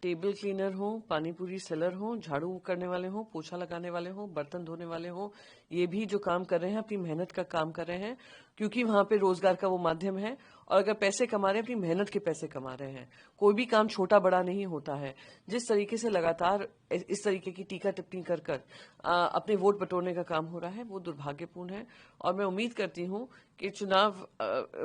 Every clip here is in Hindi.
टेबल क्लीनर हो, पानी पूरी सेलर हो, झाड़ू करने वाले हो, पोछा लगाने वाले हो, बर्तन धोने वाले हो, ये भी जो काम कर रहे हैं अपनी मेहनत का काम कर रहे हैं, क्योंकि वहां पे रोजगार का वो माध्यम है। और अगर पैसे कमा रहे हैं अपनी मेहनत के पैसे कमा रहे हैं। कोई भी काम छोटा बड़ा नहीं होता है। जिस तरीके से लगातार इस तरीके की टीका टिप्पणी कर कर अपने वोट बटोरने का काम हो रहा है, वो दुर्भाग्यपूर्ण है। और मैं उम्मीद करती हूँ कि चुनाव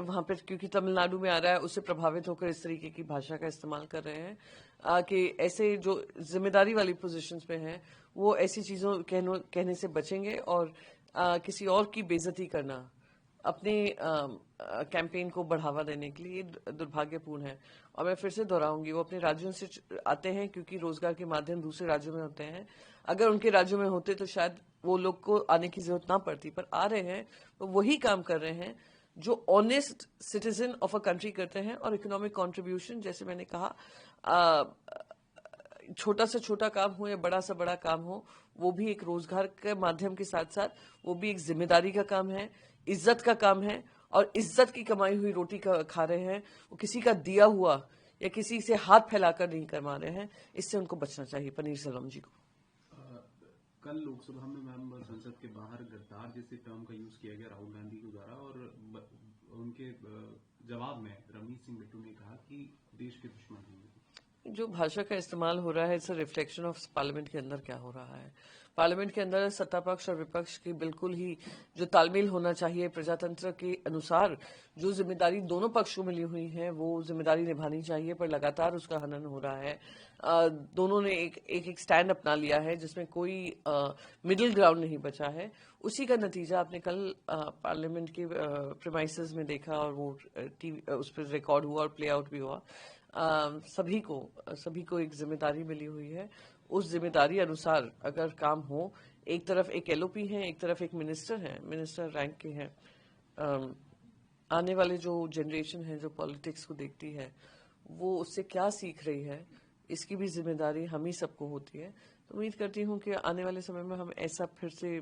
वहां पर, क्योंकि तमिलनाडु में आ रहा है, उससे प्रभावित होकर इस तरीके की भाषा का इस्तेमाल कर रहे हैं कि ऐसे जो जिम्मेदारी वाली पोजीशंस पे हैं वो ऐसी चीजों कहने से बचेंगे। और किसी और की बेइज्जती करना अपने कैंपेन को बढ़ावा देने के लिए दुर्भाग्यपूर्ण है। और मैं फिर से दोहराऊंगी, वो अपने राज्यों से आते हैं क्योंकि रोजगार के माध्यम दूसरे राज्यों में होते हैं। अगर उनके राज्यों में होते तो शायद वो लोग को आने की जरूरत ना पड़ती, पर आ रहे हैं तो वही काम कर रहे हैं जो honest citizen of a country करते हैं। और इकोनॉमिक कंट्रीब्यूशन, जैसे मैंने कहा, छोटा से छोटा काम हो या बड़ा से बड़ा काम हो, वो भी एक रोजगार के माध्यम के साथ साथ वो भी एक जिम्मेदारी का काम है, इज्जत का काम है। और इज्जत की कमाई हुई रोटी खा रहे हैं, वो किसी का दिया हुआ या किसी से हाथ फैलाकर नहीं कमा रहे हैं। इससे उनको बचना चाहिए। पनीर सेल्वम जी को कल लोकसभा में मैम संसद के बाहर गद्दार जैसे टर्म का यूज किया गया राहुल गांधी के द्वारा, और उनके जवाब में रमेश सिंह बिट्टू ने कहा कि देश के दुश्मन हैं। जो भाषा का इस्तेमाल हो रहा है, it's a reflection of parliament के अंदर क्या हो रहा है। पार्लियामेंट के अंदर सत्ता पक्ष और विपक्ष की बिल्कुल ही जो तालमेल होना चाहिए प्रजातंत्र के अनुसार, जो जिम्मेदारी दोनों पक्ष को मिली हुई है वो जिम्मेदारी निभानी चाहिए, पर लगातार उसका हनन हो रहा है। दोनों ने एक स्टैंड अपना लिया है जिसमें कोई मिडिल ग्राउंड नहीं बचा है। उसी का नतीजा आपने कल पार्लियामेंट के प्रीमाइसेस में देखा, और वो टीवी उस पर रिकॉर्ड हुआ और प्ले आउट भी हुआ। सभी को एक जिम्मेदारी मिली हुई है। उस जिम्मेदारी अनुसार अगर काम हो, एक तरफ एक एलओपी है, एक तरफ एक मिनिस्टर है, मिनिस्टर रैंक के हैं। आने वाले जो जनरेशन है जो पॉलिटिक्स को देखती है, वो उससे क्या सीख रही है, इसकी भी जिम्मेदारी हम ही सबको होती है। तो उम्मीद करती हूँ कि आने वाले समय में हम ऐसा फिर से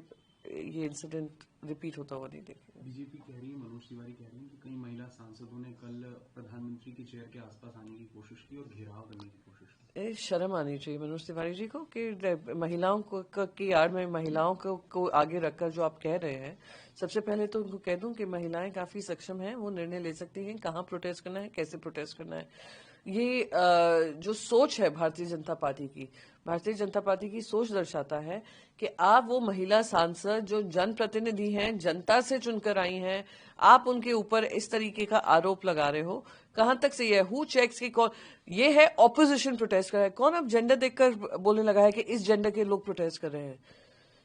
ये इंसिडेंट रिपीट होता हुआ नहीं देखेंगे। बीजेपी कह रही है, मनोज तिवारी कह रही है कि कई महिला सांसदों ने कल प्रधानमंत्री की चेयर के आसपास आने की कोशिश की और घेराव करने की कोशिश की। शर्म आनी चाहिए मनोज तिवारी जी को कि महिलाओं को की आड़ में महिलाओं को आगे रखकर जो आप कह रहे हैं। सबसे पहले तो उनको कह दूं कि महिलाएं काफी सक्षम हैं, वो निर्णय ले सकती हैं कहाँ प्रोटेस्ट करना है, कैसे प्रोटेस्ट करना है। ये जो सोच है भारतीय जनता पार्टी की सोच दर्शाता है कि आप वो महिला सांसद जो जनप्रतिनिधि हैं, जनता से चुनकर आई हैं, आप उनके ऊपर इस तरीके का आरोप लगा रहे हो। कहां तक सही है? हु चेक्स की कौन? ये है ऑपोजिशन प्रोटेस्ट कर रहा है। कौन अब जेंडर देखकर बोलने लगा है कि इस जेंडर के लोग प्रोटेस्ट कर रहे हैं?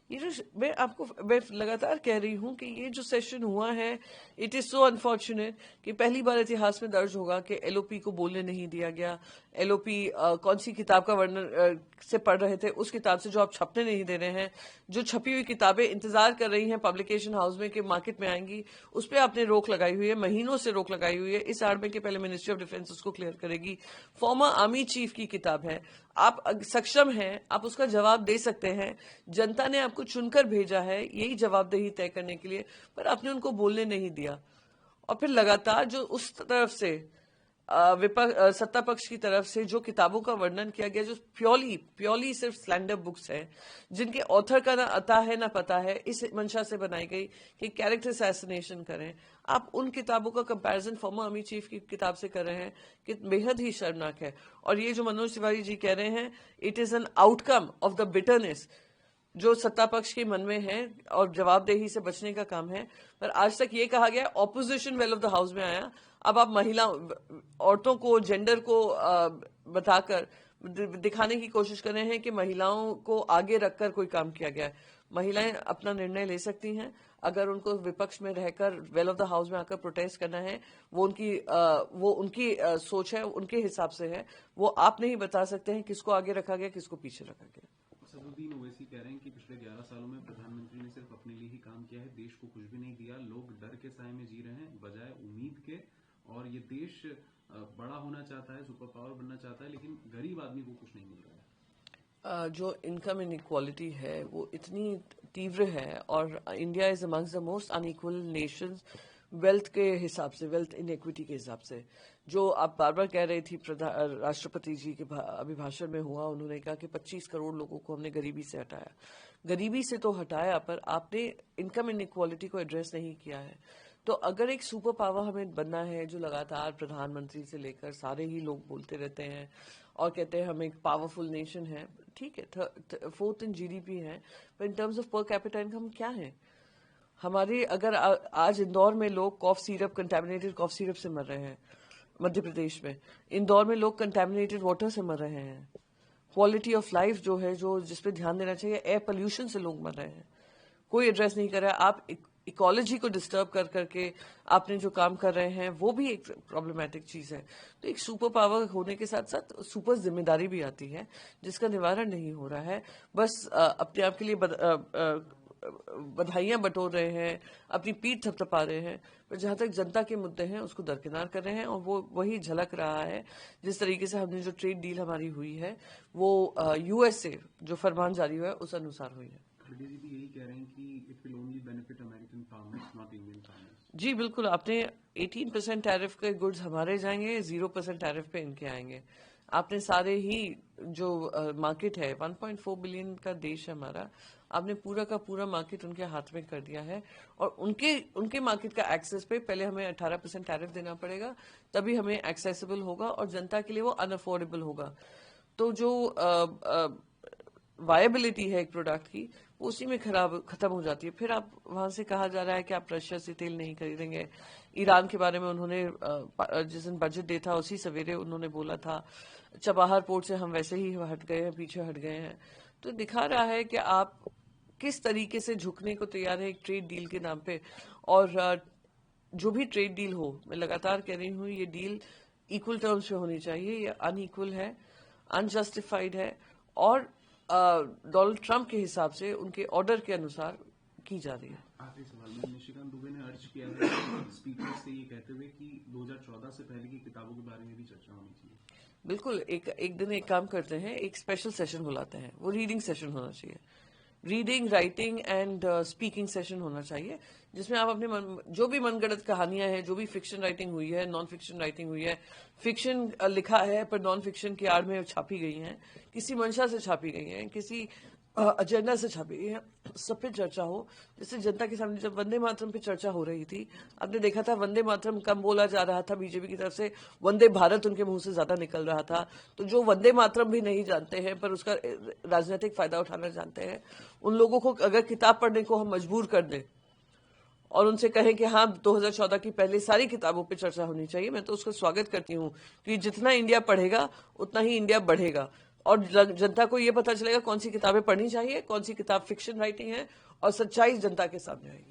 ये जो मैं लगातार कह रही हूं कि ये जो सेशन हुआ है, इट इज सो अनफॉर्चुनेट कि पहली बार इतिहास में दर्ज होगा कि एलओपी को बोलने नहीं दिया गया। एलओपी कौन सी किताब का वर्णन से पढ़ रहे थे, उस किताब से जो आप छपने नहीं दे रहे हैं, जो छपी हुई किताबें इंतजार कर रही हैं पब्लिकेशन हाउस में कि मार्केट में आएंगी, उस पर आपने रोक लगाई हुई है, महीनों से रोक लगाई हुई है। इस आड़ में कि पहले मिनिस्ट्री ऑफ डिफेंस उसको क्लियर करेगी। फॉर्मर आर्मी चीफ की किताब है, आप सक्षम हैं, आप उसका जवाब दे सकते हैं। जनता ने आपको चुनकर भेजा है यही जवाबदेही तय करने के लिए, पर आपने उनको बोलने नहीं दिया। और फिर लगातार जो उस तरफ से सत्ता पक्ष की तरफ से जो किताबों का वर्णन किया गया, जो प्योरली सिर्फ स्लैंडर बुक्स हैं, जिनके ऑथर का ना अता है ना पता है, इस मंशा से बनाई गई कि कैरेक्टर असैसिनेशन करें, आप उन किताबों का कंपैरिजन फॉर्मर आर्मी चीफ की किताब से कर रहे हैं कि बेहद ही शर्मनाक है। और ये जो मनोज तिवारी जी कह रहे हैं, it is an outcome of the bitterness जो सत्ता पक्ष के मन में है और जवाबदेही से बचने का काम है। पर आज तक ये कहा गया opposition well of the house में आया, अब आप महिला औरतों को जेंडर को बताकर दिखाने की कोशिश कर रहे हैं कि महिलाओं को आगे रखकर कोई काम किया गया है। महिलाएं अपना निर्णय ले सकती हैं, अगर उनको विपक्ष में रहकर वेल ऑफ द हाउस में आकर प्रोटेस्ट करना है, वो उनकी सोच है, उनके हिसाब से है। वो आप नहीं बता सकते हैं किसको आगे रखा गया, किसको पीछे रखा गया। सदुद्दीन ओवैसी कह रहे हैं कि पिछले 11 सालों में प्रधानमंत्री ने सिर्फ अपने लिए ही काम किया है, देश को कुछ भी नहीं दिया। लोग डर के साए में जी रहे हैं बजाय उम्मीद के, और ये देश बड़ा होना चाहता है, सुपर पावर बनना चाहता है, लेकिन गरीब आदमी को कुछ नहीं मिल रहा है। जो इनकम इनइक्वालिटी है वो इतनी तीव्र है, और India is amongst the most unequal Nations wealth के हिसाब से, वेल्थ इनइक्विटी के हिसाब से। जो आप बार बार कह रही थी, राष्ट्रपति जी के अभिभाषण में हुआ, उन्होंने कहा कि 25 करोड़ लोगों को हमने गरीबी से हटाया। गरीबी से तो हटाया, पर आपने इनकम इनइक्वालिटी को एड्रेस नहीं किया है। तो अगर एक सुपर पावर हमें बनना है, जो लगातार प्रधानमंत्री से लेकर सारे ही लोग बोलते रहते हैं और कहते हैं हम एक पावरफुल नेशन है, ठीक है, 4th इन जीडीपी है, पर in terms of per capita income क्या है हमारी? अगर आज इंदौर में लोग cough syrup, contaminated cough syrup से मर रहे हैं, मध्य प्रदेश में इंदौर में लोग कंटेमिनेटेड वाटर से मर रहे हैं, क्वालिटी ऑफ लाइफ जो है, जो जिस पे ध्यान देना चाहिए, एयर पोल्यूशन से लोग मर रहे हैं, कोई एड्रेस नहीं कर रहा है। आप इकोलॉजी को डिस्टर्ब कर करके आपने जो काम कर रहे हैं, वो भी एक प्रॉब्लमेटिक चीज है। तो एक सुपर पावर होने के साथ साथ सुपर जिम्मेदारी भी आती है, जिसका निवारण नहीं हो रहा है। बस अपने आप के लिए बधाइयां बटोर रहे हैं, अपनी पीठ थपथपा रहे हैं, पर जहां तक जनता के मुद्दे हैं उसको दरकिनार कर रहे हैं। और वो वही झलक रहा है जिस तरीके से हमने जो ट्रेड डील हमारी हुई है, वो यूएस से जो फरमान जारी हुआ है उस अनुसार हुई है। खड़गे जी भी यही कह रहे हैं कि it will only benefit American farmers, not Indian farmers. जी बिल्कुल, आपने 18% टैरिफ के गुड्स हमारे जाएंगे, 0% टैरिफ पे इनके आएंगे। आपने सारे ही जो मार्केट है, 1.4 बिलियन का देश है हमारा, आपने पूरा का पूरा मार्केट उनके हाथ में कर दिया है। और उनके मार्केट का एक्सेस पे पहले हमें 18% टैरिफ देना पड़ेगा, तभी हमें एक्सेसिबल होगा और जनता के लिए वो अनअफोर्डेबल होगा। तो जो वायबिलिटी है एक प्रोडक्ट की, वो उसी में खत्म हो जाती है। फिर आप वहां से कहा जा रहा है कि आप रशिया से तेल नहीं खरीदेंगे। ईरान के बारे में उन्होंने जिस दिन बजट डे था उसी सवेरे उन्होंने बोला था। चबाहर पोर्ट से हम वैसे ही हट गए हैं, पीछे हट गए हैं। तो दिखा रहा है कि आप किस तरीके से झुकने को तैयार है एक ट्रेड डील के नाम पे। और जो भी ट्रेड डील हो, मैं लगातार कह रही हूँ, ये डील इक्वल टर्म्स पे होनी चाहिए। ये अनइक्वल है, अनजस्टिफाइड है और डोनाल्ड ट्रंप के हिसाब से उनके ऑर्डर के अनुसार की जा रही है। आखिरी सवाल में निशिकांत दुबे ने अर्ज किया है स्पीकर से, ये कहते हुए कि 2014 से पहले की किताबों के बारे में भी चर्चा होनी चाहिए। बिल्कुल, एक दिन एक काम करते हैं, एक स्पेशल सेशन बुलाते हैं, वो रीडिंग सेशन होना चाहिए। Reading, writing and speaking session होना चाहिए, जिसमें आप अपने जो भी मनगढ़ंत कहानियां हैं, जो भी फिक्शन राइटिंग हुई है, नॉन फिक्शन राइटिंग हुई है, फिक्शन लिखा है पर नॉन फिक्शन की आड़ में छापी गई हैं, किसी मंशा से छापी गई हैं, किसी एजेंडा से छापी गई है, सब पे चर्चा हो। जैसे जनता के सामने जब वंदे मातरम पे चर्चा हो रही थी, आपने देखा था वंदे मातरम कम बोला जा रहा था बीजेपी की तरफ से, वंदे भारत उनके मुंह से ज्यादा निकल रहा था। तो जो वंदे मातरम भी नहीं जानते हैं पर उसका राजनीतिक फायदा उठाना जानते हैं, उन लोगों को अगर किताब पढ़ने को हम मजबूर कर दें और उनसे कहें कि हाँ 2014 की पहले सारी किताबों पे चर्चा होनी चाहिए, मैं तो उसका स्वागत करती हूँ। कि जितना इंडिया पढ़ेगा उतना ही इंडिया बढ़ेगा और जनता को ये पता चलेगा कौन सी किताबें पढ़नी चाहिए, कौन सी किताब फिक्शन राइटिंग है, और सच्चाई जनता के सामने आएगी।